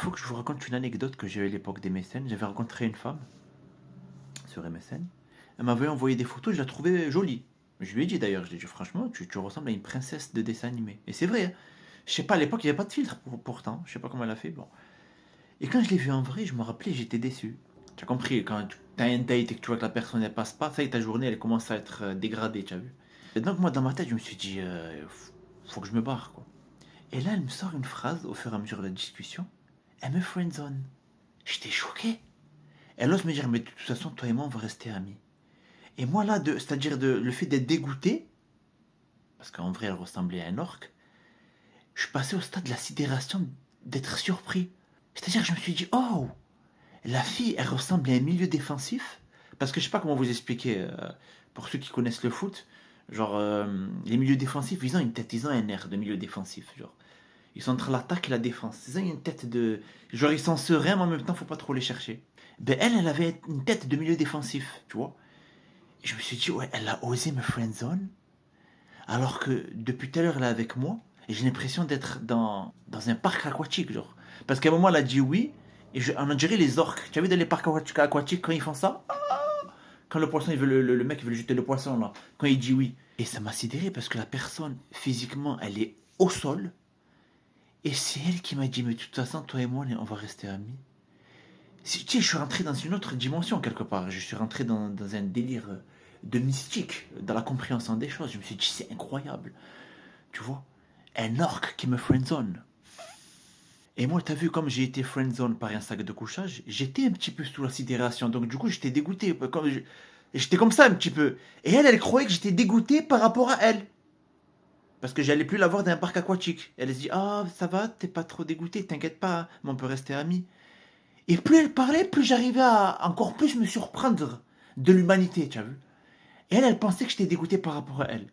faut que je vous raconte une anecdote que j'ai eue à l'époque des MSN. J'avais rencontré une femme sur MSN. Elle m'avait envoyé des photos, je la trouvais jolie. Je lui ai dit d'ailleurs, je lui ai dit franchement, tu ressembles à une princesse de dessin animé. Et c'est vrai, hein. Je sais pas, à l'époque, il n'y avait pas de filtre pourtant. Je sais pas comment elle a fait. Bon. Et quand je l'ai vue en vrai, je me rappelais, j'étais déçu. Tu as compris, quand tu as un date et que tu vois que la personne ne passe pas, ça y est, ta journée, elle commence à être dégradée, tu as vu. Et donc, moi, dans ma tête, je me suis dit, faut que je me barre, quoi. Et là, elle me sort une phrase au fur et à mesure de la discussion. Elle me friendzone. J'étais choqué. Elle ose me dire, mais de toute façon, toi et moi, on va rester amis. Et moi, là, c'est-à-dire le fait d'être dégoûté, parce qu'en vrai, elle ressemblait à un orc, je suis passé au stade de la sidération d'être surpris. C'est-à-dire que je me suis dit, oh, la fille, elle ressemble à un milieu défensif. Parce que je sais pas comment vous expliquer, pour ceux qui connaissent le foot, genre, les milieux défensifs, ils ont une tête, ils ont un air de milieu défensif, genre. Ils sont entre l'attaque et la défense. Ils ont une tête de... Genre, ils sont sereins, mais en même temps, faut pas trop les chercher. Ben, elle avait une tête de milieu défensif, tu vois. Et je me suis dit, ouais, elle a osé me friendzone, alors que depuis tout à l'heure, elle est avec moi, et j'ai l'impression d'être dans un parc aquatique, genre. Parce qu'à un moment, elle a dit oui, et on dirait les orques. Tu as vu dans les parcs aquatiques, quand ils font ça? Quand le poisson, il veut le mec, il veut lui jeter le poisson, là. Quand il dit oui. Et ça m'a sidéré, parce que la personne, physiquement, elle est au sol, et c'est elle qui m'a dit, mais de toute façon, toi et moi, on va rester amis. Tu sais, je suis rentré dans une autre dimension quelque part. Je suis rentré dans un délire de mystique, dans la compréhension des choses. Je me suis dit, c'est incroyable. Tu vois, un orc qui me friendzone. Et moi, t'as vu, comme j'ai été friendzone par un sac de couchage, j'étais un petit peu sous la sidération. Donc, du coup, j'étais dégoûté. J'étais comme ça un petit peu. Et elle croyait que j'étais dégoûté par rapport à elle. Parce que j'allais plus la voir dans un parc aquatique. Elle se dit, ah, ça va, t'es pas trop dégoûté, t'inquiète pas, hein, mais on peut rester amis. Et plus elle parlait, plus j'arrivais à encore plus me surprendre de l'humanité, tu as vu. Et elle pensait que j'étais dégoûté par rapport à elle.